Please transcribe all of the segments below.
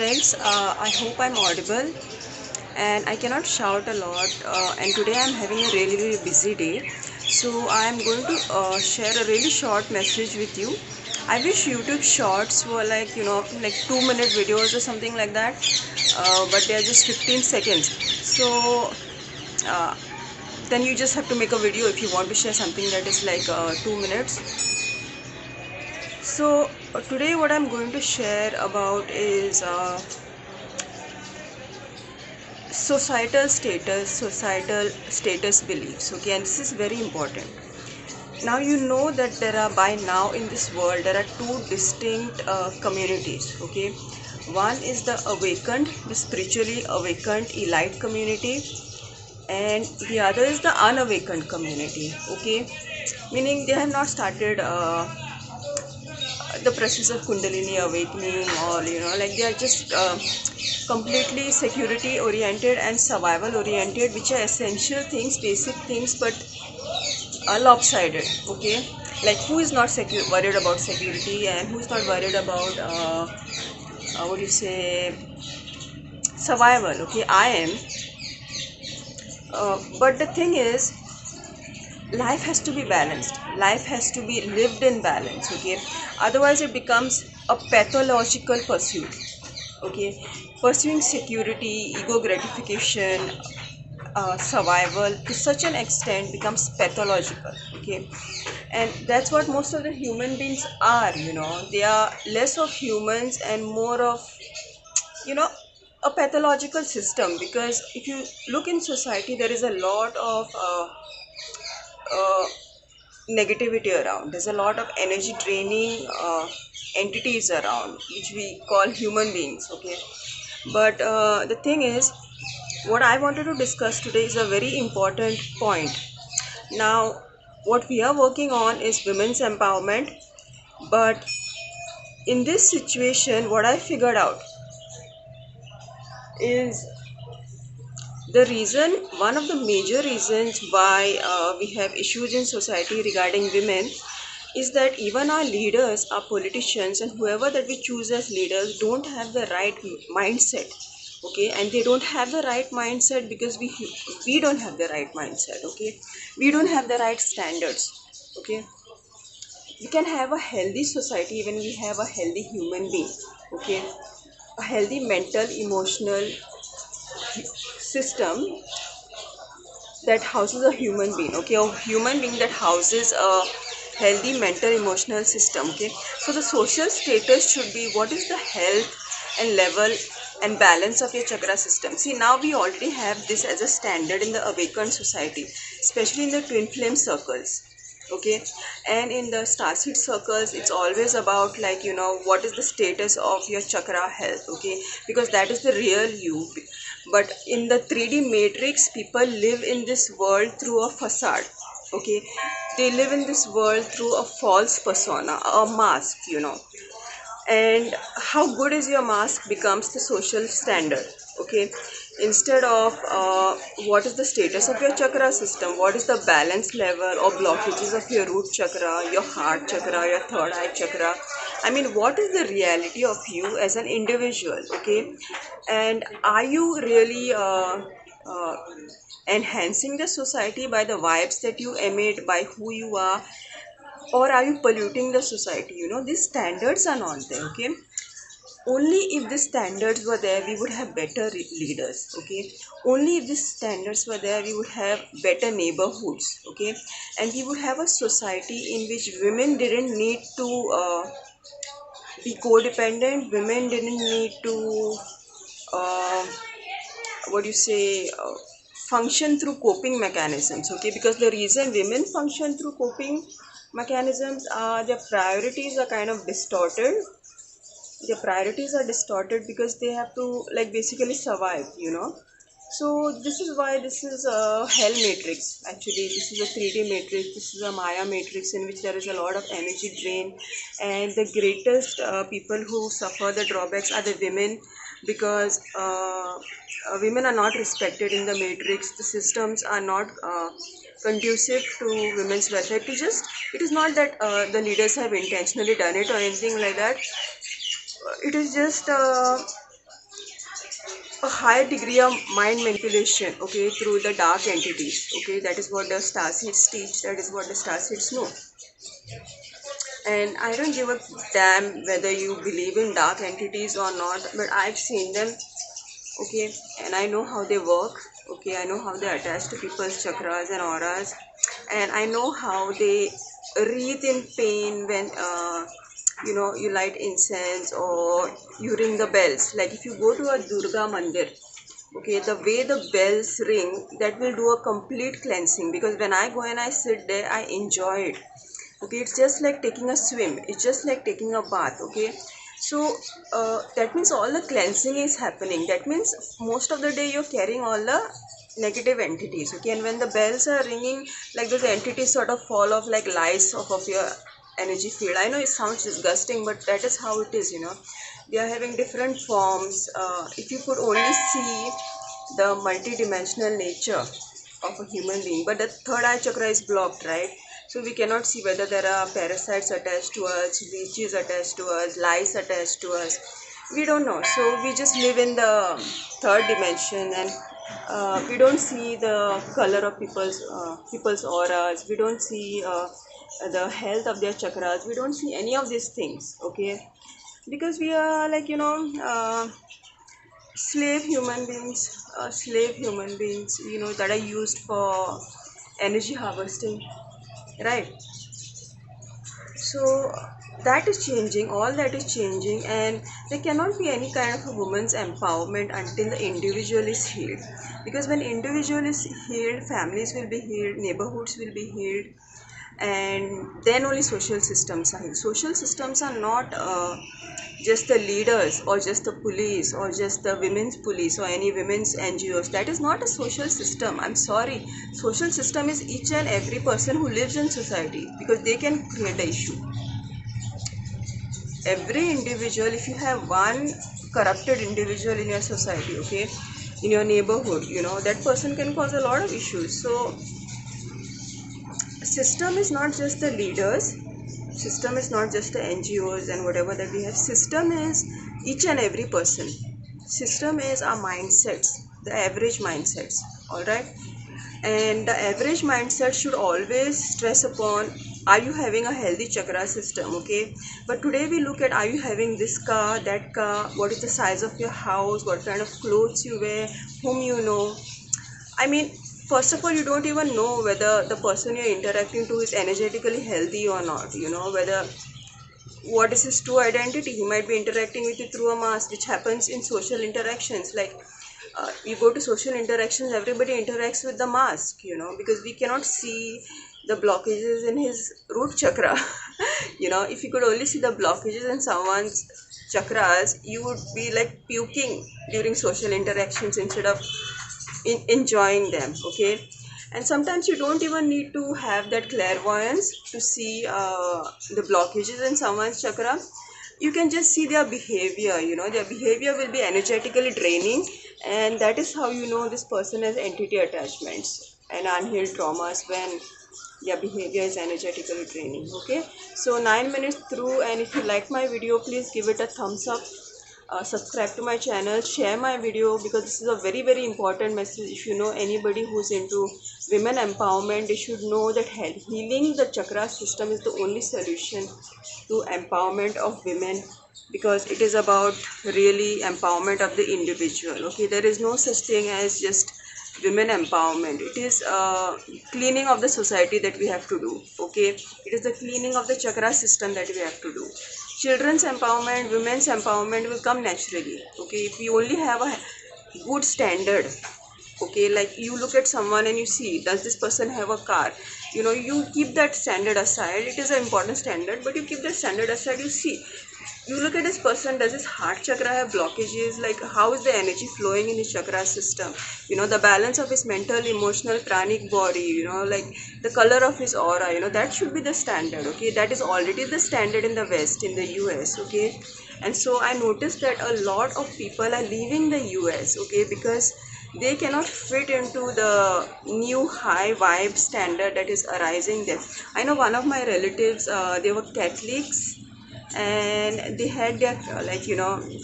friends, I hope I'm audible and I cannot shout a lot, and today I'm having a really busy day, so I'm going to share a really short message with you. I wish YouTube shorts were like 2-minute videos or something like that, but they are just 15 seconds. So uh, then you just have to make a video if you want to share something that is like 2 minutes. So today what I'm going to share about is societal status beliefs. Okay, and this is very important. Now you know that there are, by now in this world, there are two distinct communities. Okay, one is the awakened, the spiritually awakened elite community, and the other is the unawakened community. Okay, meaning they have not started the process of kundalini awakening, or like they are just completely security oriented and survival oriented, which are essential things, basic things, but lopsided. Okay, like who is not worried about security, and who is not worried about what do you say, survival. Okay, I am, but the thing is, life has to be balanced, life has to be lived in balance. Okay, otherwise it becomes a pathological pursuit. Okay, pursuing security, ego gratification, survival to such an extent becomes pathological. Okay, and that's what most of the human beings are. They are less of humans and more of, you know a pathological system, because if you look in society, there is a lot of uh, negativity around. There's a lot of energy draining entities around, which we call human beings. Okay, but the thing is, what I wanted to discuss today is a very important point. Now, what we are working on is women's empowerment, but in this situation, what I figured out is the reason, one of the major reasons why we have issues in society regarding women, is that even our leaders, our politicians, and whoever that we choose as leaders don't have the right mindset. Okay, and they don't have the right mindset because we don't have the right mindset. Okay, we don't have the right standards. Okay, we can have a healthy society when we have a healthy human being. Okay, a healthy mental, emotional system that houses a human being. Okay, a human being that houses a healthy mental emotional system. Okay, so the social status should be what is the health and level and balance of your chakra system. See, now we already have this as a standard in the awakened society, especially in the twin flame circles. Okay, and in the starseed circles, it's always about, like, what is the status of your chakra health. Okay, because that is the real you. But in the 3D matrix, people live in this world through a facade. Okay, they live in this world through a false persona, a mask. And how good is your mask becomes the social standard. Okay, instead of what is the status of your chakra system, what is the balance level or blockages of your root chakra, your heart chakra, your third eye chakra. I mean, what is the reality of you as an individual. Okay, and are you really uh, enhancing the society by the vibes that you emit, by who you are, or are you polluting the society? These standards are not there. Okay, only if these standards were there, we would have better leaders. Okay, only if these standards were there, we would have better neighborhoods. Okay, and we would have a society in which women didn't need to be codependent, women didn't need to uh, what do you say, function through coping mechanisms. Okay, because the reason women function through coping mechanisms are their priorities are kind of distorted. Their priorities are distorted because they have to, like, basically survive. So this is why this is a hell matrix. Actually, this is a 3D matrix, this is a Maya matrix, in which there is a lot of energy drain, and the greatest people who suffer the drawbacks are the women, because women are not respected in the matrix. The systems are not conducive to women's welfare. It is not that the leaders have intentionally done it or anything like that. It is just a higher degree of mind manipulation, okay, through the dark entities. Okay, that is what the star seeds teach, that is what the star seeds know. And I don't give a damn whether you believe in dark entities or not, but I've seen them, okay, and I know how they work. Okay, I know how they attach to people's chakras and auras, and I know how they wreathe in pain when you light incense or you ring the bells. Like if you go to a Durga mandir, okay, the way the bells ring, that will do a complete cleansing, because when I go and I sit there, I enjoy it. Okay, it's just like taking a swim, it's just like taking a bath. Okay, so that means all the cleansing is happening. That means most of the day you're carrying all the negative entities. Okay, and when the bells are ringing, like those entities sort of fall off like lice off of your energy field. I know it sounds disgusting, but that is how it is. They are having different forms. If you could only see the multi-dimensional nature of a human being, but the third eye chakra is blocked, right? So we cannot see whether there are parasites attached to us, leeches attached to us, lice attached to us. We don't know. So we just live in the third dimension, and we don't see the color of people's auras. We don't see the health of their chakras. We don't see any of these things. Okay, because we are like slave human beings, that are used for energy harvesting, right? So that is changing, all that is changing, and there cannot be any kind of a woman's empowerment until the individual is healed. Because when individual is healed, families will be healed, neighborhoods will be healed, and then only social systems are healed. Social systems are not just the leaders or just the police or just the women's police or any women's NGOs. That is not a social system. I'm sorry. Social system is each and every person who lives in society, because they can create the issue. Every individual, if you have one corrupted individual in your society, okay, in your neighborhood, that person can cause a lot of issues. So system is not just the leaders, system is not just the NGOs and whatever that we have. System is each and every person. System is our mindsets, the average mindsets. All right, and the average mindset should always stress upon, are you having a healthy chakra system? Okay, but today we look at, are you having this car, that car, what is the size of your house, what kind of clothes you wear, whom you know. I mean, first of all, you don't even know whether the person you're interacting to is energetically healthy or not. Whether what is his true identity. He might be interacting with you through a mask, which happens in social interactions. Like you go to social interactions, everybody interacts with the mask, because we cannot see the blockages in his root chakra. If you could only see the blockages in someone's chakras, you would be like puking during social interactions instead of enjoying them. Okay, and sometimes you don't even need to have that clairvoyance to see the blockages in someone's chakra. You can just see their behavior. Their behavior will be energetically draining, and that is how you know this person has entity attachments and unhealed traumas, when their behavior is energetically draining. Okay, so 9 minutes through, and if you like my video, please give it a thumbs up. Subscribe to my channel, share my video, because this is a very very important message. If you know anybody who's into women empowerment, they should know that healing the chakra system is the only solution to empowerment of women, because it is about really empowerment of the individual. Okay, there is no such thing as just women empowerment. It is cleaning of the society that we have to do. Okay, it is the cleaning of the chakra system that we have to do. Children's empowerment, women's empowerment will come naturally. Okay, if we only have a good standard. Okay, like you look at someone and you see, does this person have a car? You keep that standard aside. It is an important standard, but you keep that standard aside. You look at this person, does his heart chakra have blockages? Like, how is the energy flowing in his chakra system? The balance of his mental, emotional, pranic body, like the color of his aura, that should be the standard. Okay, that is already the standard in the West, in the US. Okay, and so I noticed that a lot of people are leaving the US. Okay, because they cannot fit into the new high vibe standard that is arising there. I know one of my relatives, they were Catholics, and they had their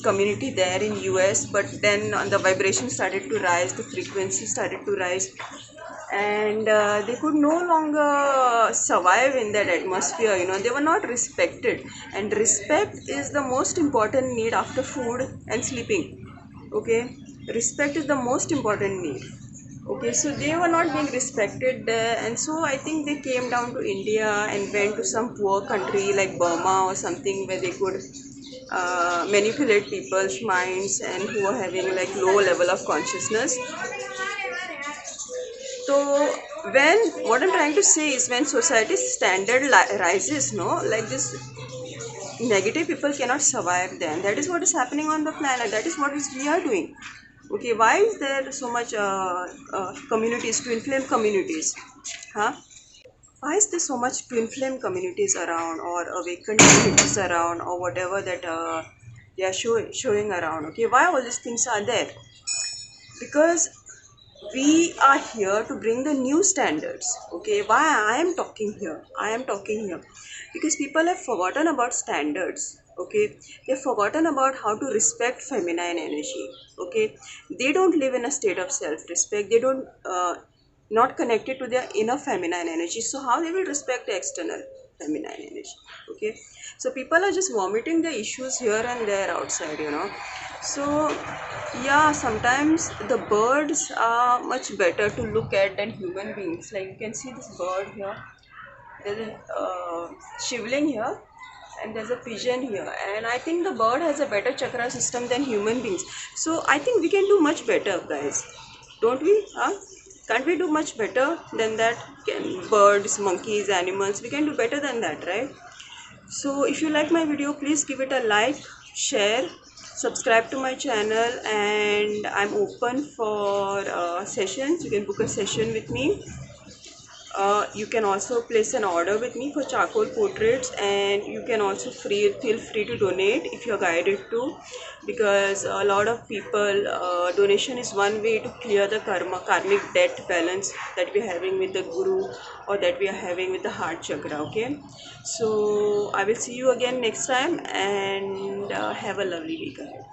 community there in US. But then the vibration started to rise, the frequency started to rise, and they could no longer survive in that atmosphere. They were not respected, and respect is the most important need after food and sleeping. Okay, respect is the most important need. Okay, so they were not being respected there, and so I think they came down to India and went to some poor country like Burma or something, where they could manipulate people's minds and who were having like low level of consciousness. So when, what I'm trying to say is, when society's standard rises, no, like this, negative people cannot survive. Then that is what is happening on the planet. That is what is we are doing. Okay, why is there so much communities, twin flame communities? Huh? Why is there so much twin flame communities around, or awakened communities around, or whatever that they are showing around? Okay, why all these things are there? Because we are here to bring the new standards. Okay, why I am talking here? I am talking here because people have forgotten about standards. Okay, they've forgotten about how to respect feminine energy. Okay, they don't live in a state of self-respect. They don't not connected to their inner feminine energy, so how they will respect the external feminine energy? Okay, so people are just vomiting their issues here and there outside. So yeah, sometimes the birds are much better to look at than human beings. Like you can see this bird here, there's a shivling here, and there's a pigeon here, and I think the bird has a better chakra system than human beings. So I think we can do much better, guys, don't we? Can't we do much better than that? Can birds, monkeys, animals, we can do better than that, right? So if you like my video, please give it a like, share, subscribe to my channel, and I'm open for sessions. You can book a session with me. You can also place an order with me for charcoal portraits, and you can also feel free to donate if you're guided to, because a lot of people, donation is one way to clear the karmic debt balance that we're having with the guru, or that we are having with the heart chakra. Okay, so I will see you again next time, and have a lovely week ahead.